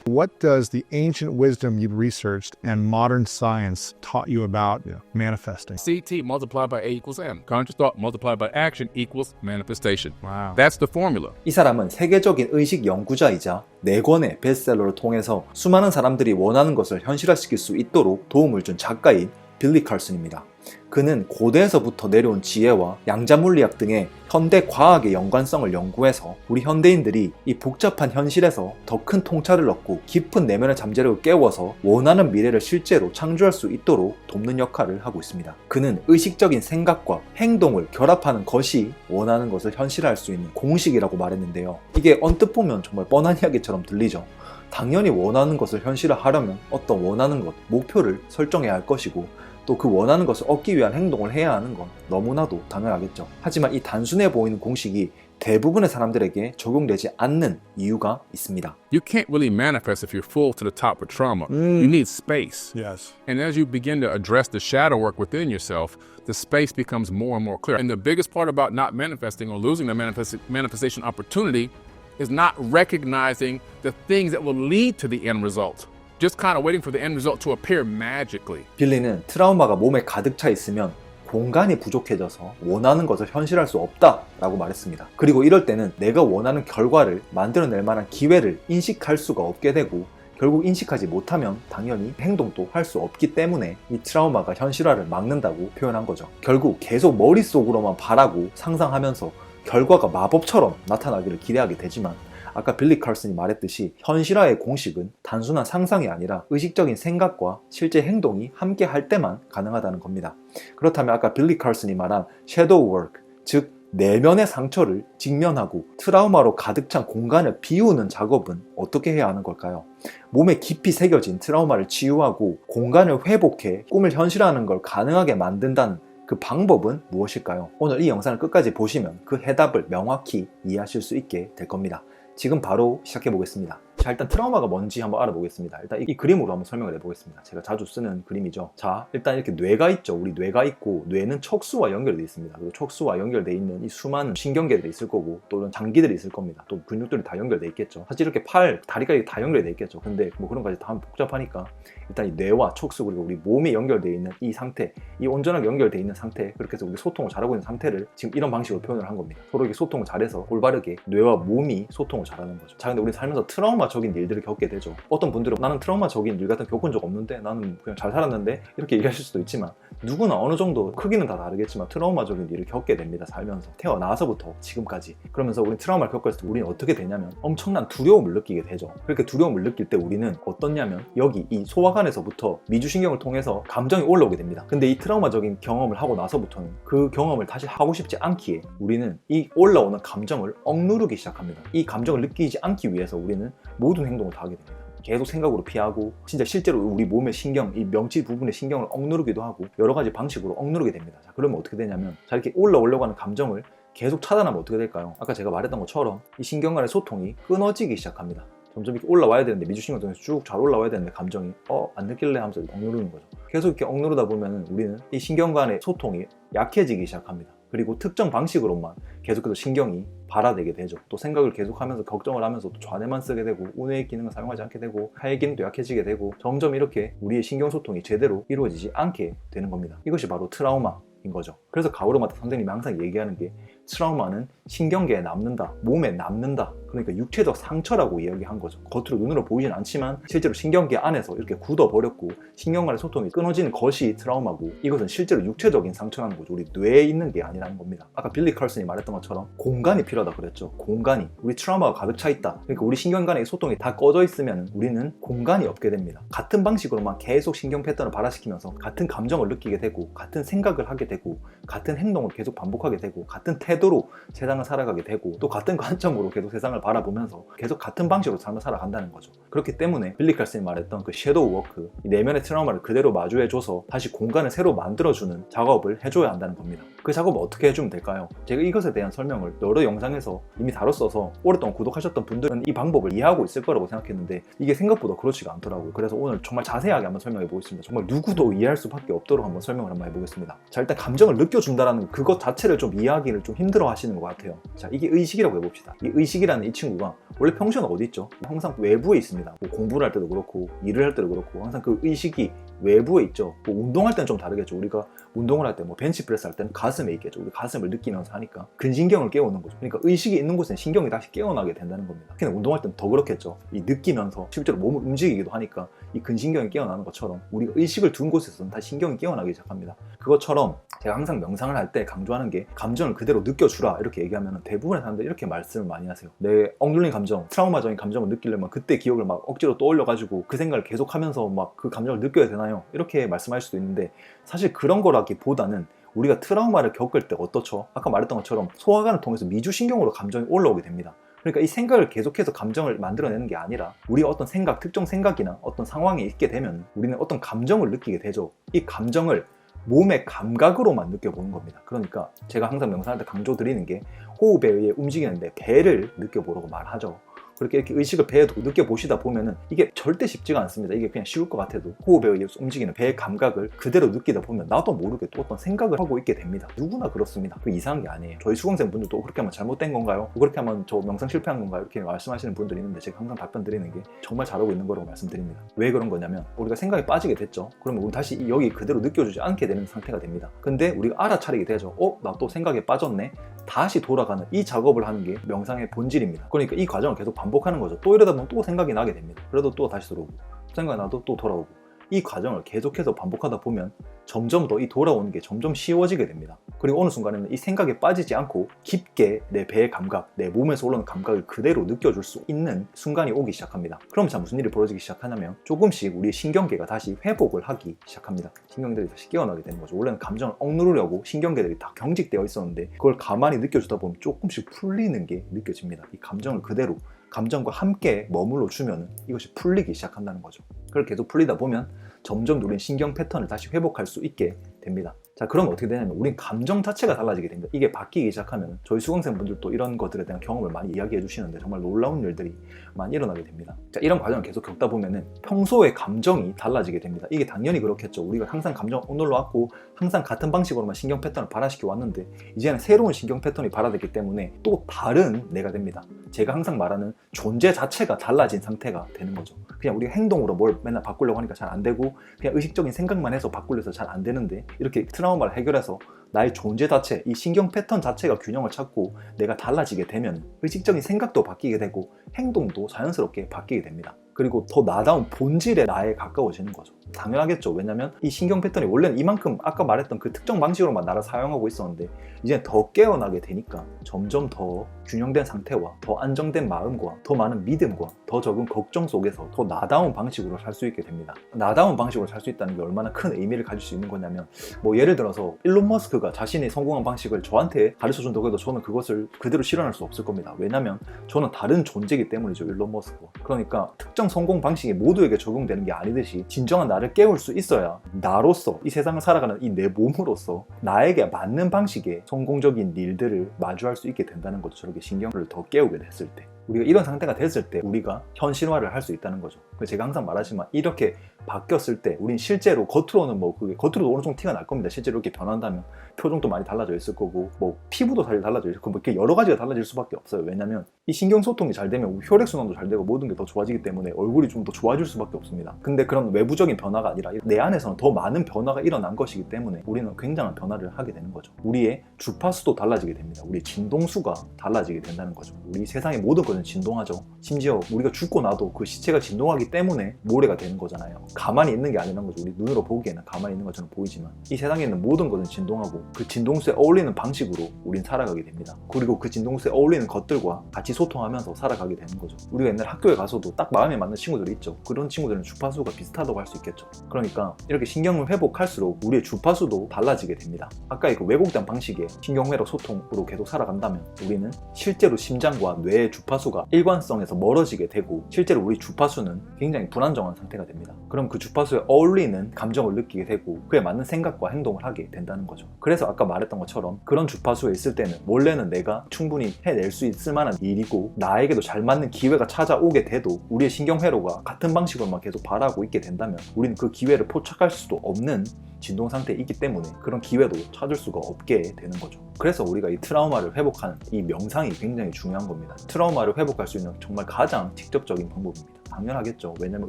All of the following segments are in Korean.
What does the ancient wisdom you've researched and modern science taught you about manifesting? CT multiplied by A equals M. Conscious thought multiplied by action equals manifestation. Wow. That's the formula. 이 사람은 세계적인 의식 연구자이자 4권의 베스트셀러를 통해서 수많은 사람들이 원하는 것을 현실화시킬 수 있도록 도움을 준 작가인 빌리 칼슨입니다. 그는 고대에서부터 내려온 지혜와 양자물리학 등의 현대 과학의 연관성을 연구해서 우리 현대인들이 이 복잡한 현실에서 더 큰 통찰을 얻고 깊은 내면의 잠재력을 깨워서 원하는 미래를 실제로 창조할 수 있도록 돕는 역할을 하고 있습니다. 그는 의식적인 생각과 행동을 결합하는 것이 원하는 것을 현실화할 수 있는 공식이라고 말했는데요. 이게 언뜻 보면 정말 뻔한 이야기처럼 들리죠. 당연히 원하는 것을 현실화하려면 어떤 원하는 것, 목표를 설정해야 할 것이고 또 그 원하는 것을 얻기 위한 행동을 해야 하는 건 너무나도 당연하겠죠. 하지만 이 단순해 보이는 공식이 대부분의 사람들에게 적용되지 않는 이유가 있습니다. You can't really manifest if you're full to the top with trauma. You need space. Yes. And as you begin to address the shadow work within yourself, the space becomes more and more clear. And the biggest part about not manifesting or losing the manifestation opportunity is not recognizing the things that will lead to the end result. Just kind of waiting for the end result to appear magically. 빌리는 트라우마가 몸에 가득 차 있으면 공간이 부족해져서 원하는 것을 현실할 수 없다라고 말했습니다. 그리고 이럴 때는 내가 원하는 결과를 만들어낼 만한 기회를 인식할 수가 없게 되고 결국 인식하지 못하면 당연히 행동도 할 수 없기 때문에 이 트라우마가 현실화를 막는다고 표현한 거죠. 결국 계속 머릿속으로만 바라고 상상하면서 결과가 마법처럼 나타나기를 기대하게 되지만 아까 빌리 칼슨이 말했듯이 현실화의 공식은 단순한 상상이 아니라 의식적인 생각과 실제 행동이 함께 할 때만 가능하다는 겁니다. 그렇다면 아까 빌리 칼슨이 말한 섀도우 워크, 즉 내면의 상처를 직면하고 트라우마로 가득 찬 공간을 비우는 작업은 어떻게 해야 하는 걸까요? 몸에 깊이 새겨진 트라우마를 치유하고 공간을 회복해 꿈을 현실화하는 걸 가능하게 만든다는 그 방법은 무엇일까요? 오늘 이 영상을 끝까지 보시면 그 해답을 명확히 이해하실 수 있게 될 겁니다. 지금 바로 시작해 보겠습니다. 자, 일단 트라우마가 뭔지 한번 알아보겠습니다. 일단 이 그림으로 한번 설명을 해보겠습니다. 제가 자주 쓰는 그림이죠. 자, 일단 이렇게 뇌가 있죠. 우리 뇌가 있고 뇌는 척수와 연결되어 있습니다. 그리고 척수와 연결되어 있는 이 수많은 신경계들이 있을 거고 또 이런 장기들이 있을 겁니다. 또 근육들이 다 연결되어 있겠죠. 사실 이렇게 팔, 다리가 다 연결되어 있겠죠. 근데 뭐 그런 것까지 다 하면 복잡하니까 일단 이 뇌와 척수 그리고 우리 몸이 연결되어 있는 이 상태, 이 온전하게 연결되어 있는 상태, 그렇게 해서 우리 소통을 잘하고 있는 상태를 지금 이런 방식으로 표현을 한 겁니다. 서로 이렇게 소통을 잘해서 올바르게 뇌와 몸이 소통을 잘하는 거죠. 자, 근데 우리 살면서 트라우마적인 일들을 겪게 되죠. 어떤 분들은 나는 트라우마적인 일 같은 거 겪은 적 없는데 나는 그냥 잘 살았는데 이렇게 얘기하실 수도 있지만 누구나 어느 정도 크기는 다 다르겠지만 트라우마적인 일을 겪게 됩니다. 살면서 태어나서부터 지금까지. 그러면서 우리 트라우마를 겪었을 때 우리는 어떻게 되냐면 엄청난 두려움을 느끼게 되죠. 그렇게 두려움을 느낄 때 우리는 어떻냐면 여기 이 소화관에서부터 미주신경을 통해서 감정이 올라오게 됩니다. 근데 이 트라우마적인 경험을 하고 나서부터는 그 경험을 다시 하고 싶지 않기에 우리는 이 올라오는 감정을 억누르기 시작합니다. 이 감정을 느끼지 않기 위해서 우리는 모든 행동을 다 하게 됩니다. 계속 생각으로 피하고 진짜 실제로 우리 몸의 신경, 이 명치 부분의 신경을 억누르기도 하고 여러 가지 방식으로 억누르게 됩니다. 자, 그러면 어떻게 되냐면 자, 이렇게 올라오려고 하는 감정을 계속 차단하면 어떻게 될까요? 아까 제가 말했던 것처럼 이 신경 간의 소통이 끊어지기 시작합니다. 점점 이렇게 올라와야 되는데 미주신경 통해서 쭉 잘 올라와야 되는데 감정이 안 느낄래 하면서 억누르는 거죠. 계속 이렇게 억누르다 보면 우리는 이 신경 간의 소통이 약해지기 시작합니다. 그리고 특정 방식으로만 계속해서 신경이 발화되게 되죠. 또 생각을 계속하면서 걱정을 하면서 또 좌뇌만 쓰게 되고 우뇌의 기능을 사용하지 않게 되고 하의 기능도 약해지게 되고 점점 이렇게 우리의 신경소통이 제대로 이루어지지 않게 되는 겁니다. 이것이 바로 트라우마인 거죠. 그래서 가오르마타 선생님이 항상 얘기하는 게 트라우마는 신경계에 남는다, 몸에 남는다. 그러니까 육체적 상처라고 이야기한 거죠. 겉으로 눈으로 보이진 않지만 실제로 신경계 안에서 이렇게 굳어버렸고 신경 간의 소통이 끊어지는 것이 트라우마고 이것은 실제로 육체적인 상처라는 거죠. 우리 뇌에 있는 게 아니라는 겁니다. 아까 빌리 칼슨이 말했던 것처럼 공간이 필요하다 그랬죠. 공간이. 우리 트라우마가 가득 차 있다. 그러니까 우리 신경 간의 소통이 다 꺼져 있으면 우리는 공간이 없게 됩니다. 같은 방식으로만 계속 신경 패턴을 발화시키면서 같은 감정을 느끼게 되고 같은 생각을 하게 되고 같은 행동을 계속 반복하게 되고 같은 태도로 세상을 살아가게 되고 또 같은 관점으로 계속 세상을 바라보면서 계속 같은 방식으로 삶을 살아간다는 거죠. 그렇기 때문에 빌리 칼슨이 말했던 그 섀도우 워크, 이 내면의 트라우마를 그대로 마주해줘서 다시 공간을 새로 만들어주는 작업을 해줘야 한다는 겁니다. 그 작업을 어떻게 해주면 될까요? 제가 이것에 대한 설명을 여러 영상에서 이미 다뤘어서 오랫동안 구독하셨던 분들은 이 방법을 이해하고 있을 거라고 생각했는데 이게 생각보다 그렇지가 않더라고요. 그래서 오늘 정말 자세하게 한번 설명해 보겠습니다. 정말 누구도 이해할 수밖에 없도록 한번 설명을 한번 해보겠습니다. 자, 일단 감정을 느껴준다는 그것 자체를 좀 이해하기를 좀 힘들어 하시는 것 같아요. 자, 이게 의식이라고 해봅시다. 이 의식이라는 이 친구가 원래 평소에는 어디 있죠? 항상 외부에 있습니다. 있습니다. 뭐 공부를 할 때도 그렇고 일을 할 때도 그렇고 항상 그 의식이 외부에 있죠. 뭐 운동할 때는 좀 다르겠죠. 우리가 운동을 할 때 뭐 벤치프레스 할 때는 가슴에 있겠죠. 우리 가슴을 느끼면서 하니까 근신경을 깨우는 거죠. 그러니까 의식이 있는 곳에는 신경이 다시 깨어나게 된다는 겁니다. 특히나 운동할 때는 더 그렇겠죠. 이 느끼면서 실제로 몸을 움직이기도 하니까 이 근신경이 깨어나는 것처럼 우리가 의식을 둔 곳에서는 다시 신경이 깨어나기 시작합니다. 그것처럼 제가 항상 명상을 할 때 강조하는 게 감정을 그대로 느껴주라 이렇게 얘기하면 대부분의 사람들이 이렇게 말씀을 많이 하세요. 내 억눌린 감정, 트라우마적인 감정을 느끼려면 그때 기억을 막 억지로 떠올려가지고 그 생각을 계속하면서 막 그 감정을 느껴야 되나요? 이렇게 말씀할 수도 있는데 사실 그런 거라기보다는 우리가 트라우마를 겪을 때 어떻죠? 아까 말했던 것처럼 소화관을 통해서 미주신경으로 감정이 올라오게 됩니다. 그러니까 이 생각을 계속해서 감정을 만들어내는 게 아니라 우리가 어떤 생각, 특정 생각이나 어떤 상황에 있게 되면 우리는 어떤 감정을 느끼게 되죠. 이 감정을 몸의 감각으로만 느껴보는 겁니다. 그러니까 제가 항상 명상할 때 강조드리는 게 호흡에 의해 움직이는데 배를 느껴보라고 말하죠. 그렇게 이렇게 의식을 배에 느껴보시다 보면은 이게 절대 쉽지가 않습니다. 이게 그냥 쉬울 것 같아도 호흡에 의해서 움직이는 배의 감각을 그대로 느끼다 보면 나도 모르게 또 어떤 생각을 하고 있게 됩니다. 누구나 그렇습니다. 그 이상한 게 아니에요. 저희 수강생분들도 그렇게 하면 잘못된 건가요? 그렇게 하면 저 명상 실패한 건가요? 이렇게 말씀하시는 분들이 있는데 제가 항상 답변 드리는 게 정말 잘하고 있는 거라고 말씀드립니다. 왜 그런 거냐면 우리가 생각에 빠지게 됐죠. 그러면 우리 다시 여기 그대로 느껴주지 않게 되는 상태가 됩니다. 근데 우리가 알아차리게 되죠. 나 또 생각에 빠졌네? 다시 돌아가는 이 작업을 하는 게 명상의 본질입니다. 그러니까 이 과정을 계속 반복하는 거죠. 또 이러다 보면 또 생각이 나게 됩니다. 그래도 또 다시 들어오고 생각이 나도 또 돌아오고 이 과정을 계속해서 반복하다 보면 점점 더 이 돌아오는 게 점점 쉬워지게 됩니다. 그리고 어느 순간에는 이 생각에 빠지지 않고 깊게 내 배의 감각, 내 몸에서 올라오는 감각을 그대로 느껴줄 수 있는 순간이 오기 시작합니다. 그럼 자 무슨 일이 벌어지기 시작하냐면 조금씩 우리의 신경계가 다시 회복을 하기 시작합니다. 신경들이 다시 깨어나게 되는 거죠. 원래는 감정을 억누르려고 신경계들이 다 경직되어 있었는데 그걸 가만히 느껴주다 보면 조금씩 풀리는 게 느껴집니다. 이 감정을 그대로 감정과 함께 머물러 주면 이것이 풀리기 시작한다는 거죠. 그걸 계속 풀리다 보면 점점 우린 신경 패턴을 다시 회복할 수 있게 됩니다. 자, 그럼 어떻게 되냐면 우린 감정 자체가 달라지게 됩니다. 이게 바뀌기 시작하면 저희 수강생분들도 이런 것들에 대한 경험을 많이 이야기해 주시는데 정말 놀라운 일들이 많이 일어나게 됩니다. 자, 이런 과정을 계속 겪다 보면은 평소의 감정이 달라지게 됩니다. 이게 당연히 그렇겠죠. 우리가 항상 감정 억눌러 왔고 항상 같은 방식으로만 신경 패턴을 발화시켜 왔는데 이제는 새로운 신경 패턴이 발화됐기 때문에 또 다른 내가 됩니다. 제가 항상 말하는 존재 자체가 달라진 상태가 되는 거죠. 그냥 우리가 행동으로 뭘 맨날 바꾸려고 하니까 잘 안 되고 그냥 의식적인 생각만 해서 바꾸려서 잘 안 되는데 이렇게 트라우마를 해결해서 나의 존재 자체, 이 신경 패턴 자체가 균형을 찾고 내가 달라지게 되면 의식적인 생각도 바뀌게 되고 행동도 자연스럽게 바뀌게 됩니다. 그리고 더 나다운 본질의 나에 가까워지는 거죠. 당연하겠죠. 왜냐면 이 신경 패턴이 원래는 이만큼 아까 말했던 그 특정 방식으로만 나를 사용하고 있었는데 이제 더 깨어나게 되니까 점점 더 균형된 상태와 더 안정된 마음과 더 많은 믿음과 더 적은 걱정 속에서 더 나다운 방식으로 살 수 있게 됩니다. 나다운 방식으로 살 수 있다는 게 얼마나 큰 의미를 가질 수 있는 거냐면 뭐 예를 들어서 일론 머스크가 자신의 성공한 방식을 저한테 가르쳐준다고 해도 저는 그것을 그대로 실현할 수 없을 겁니다. 왜냐면 저는 다른 존재이기 때문이죠. 일론 머스크와. 그러니까 특정 성공 방식이 모두에게 적용되는 게 아니듯이 진정한 나를 깨울 수 있어야 나로서 이 세상을 살아가는 이 내 몸으로서 나에게 맞는 방식의 성공적인 일들을 마주할 수 있게 된다는 거죠. 저렇게 신경을 더 깨우게 됐을 때. 우리가 이런 상태가 됐을 때 우리가 현실화를 할 수 있다는 거죠. 제가 항상 말하지만 이렇게 바뀌었을 때 우린 실제로 겉으로는 뭐 그게 겉으로도 어느 정도 티가 날 겁니다. 실제로 이렇게 변한다면 표정도 많이 달라져 있을 거고 뭐 피부도 달라져 있을 거고 뭐 이렇게 여러 가지가 달라질 수밖에 없어요. 왜냐면 이 신경 소통이 잘 되면 혈액순환도 잘 되고 모든 게 더 좋아지기 때문에 얼굴이 좀 더 좋아질 수밖에 없습니다. 근데 그런 외부적인 변화가 아니라 내 안에서는 더 많은 변화가 일어난 것이기 때문에 우리는 굉장한 변화를 하게 되는 거죠. 우리의 주파수도 달라지게 됩니다. 우리의 진동수가 달라지게 된다는 거죠. 우리 세상의 모든 것은 진동하죠. 심지어 우리가 죽고 나도 그 시체가 진동하기 때문에 모래가 되는 거잖아요. 가만히 있는 게 아니라는 거죠. 우리 눈으로 보기에는 가만히 있는 것처럼 보이지만 이 세상에 있는 모든 것은 진동하고 그 진동수에 어울리는 방식으로 우린 살아가게 됩니다. 그리고 그 진동수에 어울리는 것들과 같이 소통하면서 살아가게 되는 거죠. 우리가 옛날 학교에 가서도 딱 마음에 맞는 친구들이 있죠. 그런 친구들은 주파수가 비슷하다고 할 수 있겠죠. 그러니까 이렇게 신경을 회복할수록 우리의 주파수도 달라지게 됩니다. 아까 그 왜곡된 방식의 신경회로 소통으로 계속 살아간다면 우리는 실제로 심장과 뇌의 주파수가 일관성에서 멀어지게 되고 실제로 우리 주파수는 굉장히 불안정한 상태가 됩니다. 그럼 그 주파수에 어울리는 감정을 느끼게 되고 그에 맞는 생각과 행동을 하게 된다는 거죠. 그래서 아까 말했던 것처럼 그런 주파수에 있을 때는 원래는 내가 충분히 해낼 수 있을 만한 일이 아니고 나에게도 잘 맞는 기회가 찾아오게 돼도 우리의 신경회로가 같은 방식으로만 계속 발하고 있게 된다면 우리는 그 기회를 포착할 수도 없는 진동 상태에 있기 때문에 그런 기회도 찾을 수가 없게 되는 거죠. 그래서 우리가 이 트라우마를 회복하는 이 명상이 굉장히 중요한 겁니다. 트라우마를 회복할 수 있는 정말 가장 직접적인 방법입니다. 당연하겠죠. 왜냐면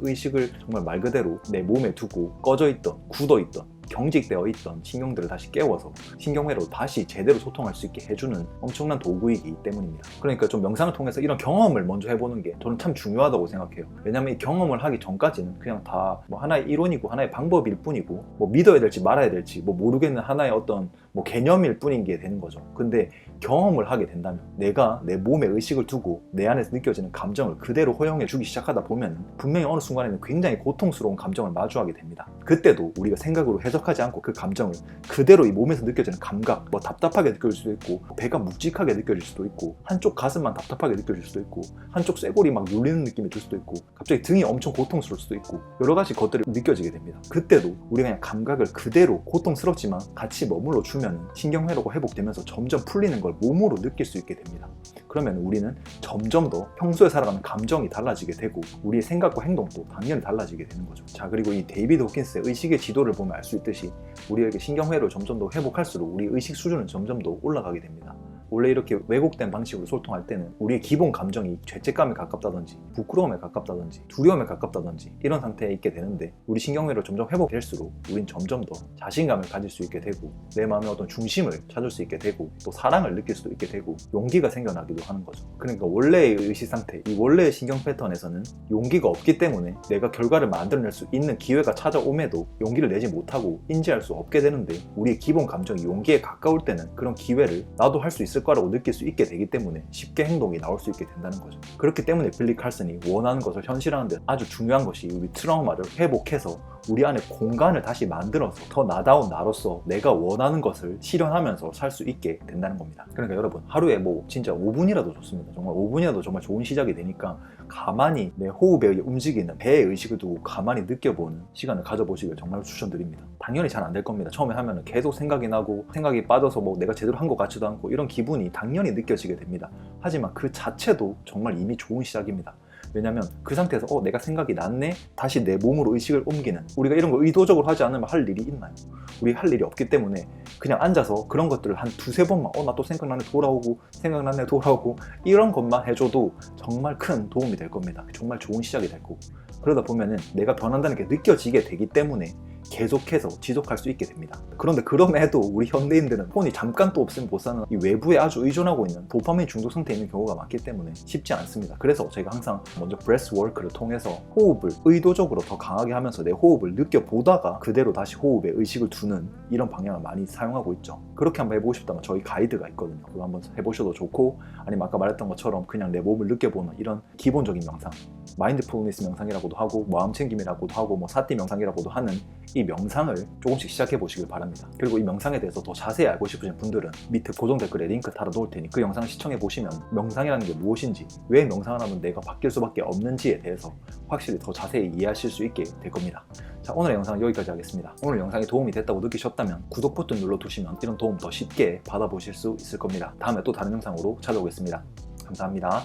의식을 정말 말 그대로 내 몸에 두고 꺼져 있던, 굳어 있던, 경직되어 있던 신경들을 다시 깨워서 신경회로 다시 제대로 소통할 수 있게 해주는 엄청난 도구이기 때문입니다. 그러니까 좀 명상을 통해서 이런 경험을 먼저 해보는 게 저는 참 중요하다고 생각해요. 왜냐면 이 경험을 하기 전까지는 그냥 다 뭐 하나의 이론이고 하나의 방법일 뿐이고 뭐 믿어야 될지 말아야 될지 뭐 모르겠는 하나의 어떤 뭐 개념일 뿐인 게 되는 거죠. 근데 경험을 하게 된다면 내가 내 몸에 의식을 두고 내 안에서 느껴지는 감정을 그대로 허용해 주기 시작하다 보면 분명히 어느 순간에는 굉장히 고통스러운 감정을 마주하게 됩니다. 그때도 우리가 생각으로 해석하지 않고 그 감정을 그대로 이 몸에서 느껴지는 감각, 뭐 답답하게 느껴질 수도 있고 배가 묵직하게 느껴질 수도 있고 한쪽 가슴만 답답하게 느껴질 수도 있고 한쪽 쇄골이 막 눌리는 느낌이 들 수도 있고 갑자기 등이 엄청 고통스러울 수도 있고 여러 가지 것들이 느껴지게 됩니다. 그때도 우리가 그냥 감각을 그대로 고통스럽지만 같이 머물러 주면 신경회로가 회복되면서 점점 풀리는 걸 몸으로 느낄 수 있게 됩니다. 그러면 우리는 점점 더 평소에 살아가는 감정이 달라지게 되고 우리의 생각과 행동도 당연히 달라지게 되는 거죠. 자, 그리고 이 데이비드 호킨스의 의식의 지도를 보면 알 수 있듯이 우리에게 신경회로를 점점 더 회복할수록 우리 의식 수준은 점점 더 올라가게 됩니다. 원래 이렇게 왜곡된 방식으로 소통할 때는 우리의 기본 감정이 죄책감에 가깝다든지 부끄러움에 가깝다든지 두려움에 가깝다든지 이런 상태에 있게 되는데 우리 신경회로 점점 회복될수록 우린 점점 더 자신감을 가질 수 있게 되고 내 마음의 어떤 중심을 찾을 수 있게 되고 또 사랑을 느낄 수도 있게 되고 용기가 생겨나기도 하는 거죠. 그러니까 원래의 의식 상태, 이 원래의 신경 패턴에서는 용기가 없기 때문에 내가 결과를 만들어낼 수 있는 기회가 찾아옴에도 용기를 내지 못하고 인지할 수 없게 되는데 우리의 기본 감정이 용기에 가까울 때는 그런 기회를 나도 할 수 있을 거라고 느낄 수 있게 되기 때문에 쉽게 행동이 나올 수 있게 된다는 거죠. 그렇기 때문에 빌리 칼슨이 원하는 것을 현실화하는 데 아주 중요한 것이 우리 트라우마를 회복해서 우리 안에 공간을 다시 만들어서 더 나다운 나로서 내가 원하는 것을 실현하면서 살 수 있게 된다는 겁니다. 그러니까 여러분 하루에 뭐 진짜 5분이라도 좋습니다. 정말 5분이라도 정말 좋은 시작이 되니까 가만히 내 호흡에 움직이는 배의 의식을 두고 가만히 느껴보는 시간을 가져보시길 정말 추천드립니다. 당연히 잘 안 될 겁니다. 처음에 하면 계속 생각이 나고 생각이 빠져서 뭐 내가 제대로 한 것 같지도 않고 이런 기분이 당연히 느껴지게 됩니다. 하지만 그 자체도 정말 이미 좋은 시작입니다. 왜냐면 그 상태에서 내가 생각이 났네? 다시 내 몸으로 의식을 옮기는 우리가 이런 거 의도적으로 하지 않으면 할 일이 있나요? 우리 할 일이 없기 때문에 그냥 앉아서 그런 것들을 한 두세 번만 나 또 생각나네 돌아오고 생각나네 돌아오고 이런 것만 해줘도 정말 큰 도움이 될 겁니다. 정말 좋은 시작이 될 거고 그러다 보면은 내가 변한다는 게 느껴지게 되기 때문에 계속해서 지속할 수 있게 됩니다. 그런데 그럼에도 우리 현대인들은 폰이 잠깐 또 없으면 못 사는 이 외부에 아주 의존하고 있는 도파민 중독 상태에 있는 경우가 많기 때문에 쉽지 않습니다. 그래서 저희가 항상 먼저 브레스 워크를 통해서 호흡을 의도적으로 더 강하게 하면서 내 호흡을 느껴보다가 그대로 다시 호흡에 의식을 두는 이런 방향을 많이 사용하고 있죠. 그렇게 한번 해보고 싶다면 저희 가이드가 있거든요. 그거 한번 해보셔도 좋고 아니면 아까 말했던 것처럼 그냥 내 몸을 느껴보는 이런 기본적인 명상 마인드풀니스 명상이라고도 하고 마음챙김이라고도 하고 뭐 사티 명상이라고도 하는 이 명상을 조금씩 시작해 보시길 바랍니다. 그리고 이 명상에 대해서 더 자세히 알고 싶으신 분들은 밑에 고정 댓글에 링크 달아 놓을 테니 그 영상 시청해 보시면 명상이라는 게 무엇인지 왜 명상을 하면 내가 바뀔 수밖에 없는지에 대해서 확실히 더 자세히 이해하실 수 있게 될 겁니다. 자, 오늘의 영상은 여기까지 하겠습니다. 오늘 영상이 도움이 됐다고 느끼셨다면 구독 버튼 눌러두시면 이런 도움 더 쉽게 받아보실 수 있을 겁니다. 다음에 또 다른 영상으로 찾아오겠습니다. 감사합니다.